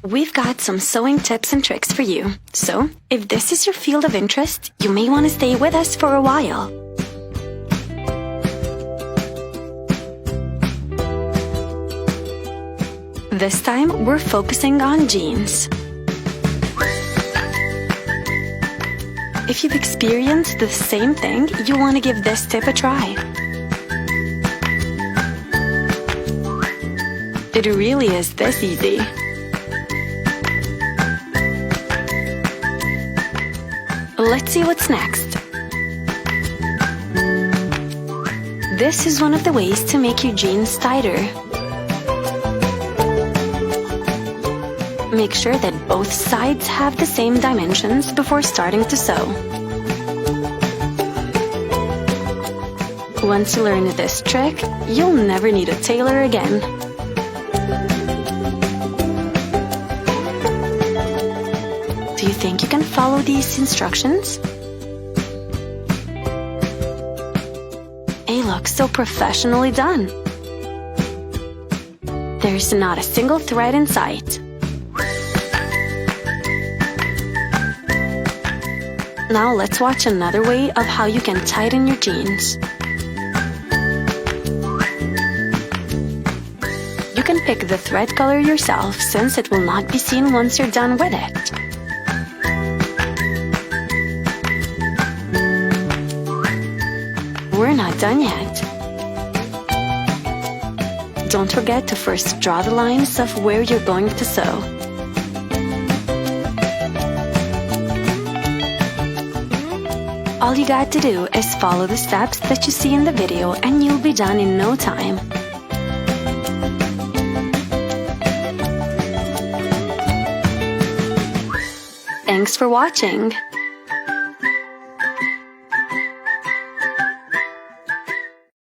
We've got some sewing tips and tricks for you. So, if this is your field of interest, you may want to stay with us for a while. This time, we're focusing on jeans. If you've experienced the same thing, you want to give this tip a try. It really is this easy. Let's see what's next. This is one of the ways to make your jeans tighter. Make sure that both sides have the same dimensions before starting to sew. Once you learn this trick, you'll never need a tailor again. Do you think you can follow these instructions? It looks so professionally done. There's not a single thread in sight. Now let's watch another way of how you can tighten your jeans. You can pick the thread color yourself since it will not be seen once you're done with it. We're not done yet. Don't forget to first draw the lines of where you're going to sew. All you got to do is follow the steps that you see in the video and you'll be done in no time. Thanks for watching!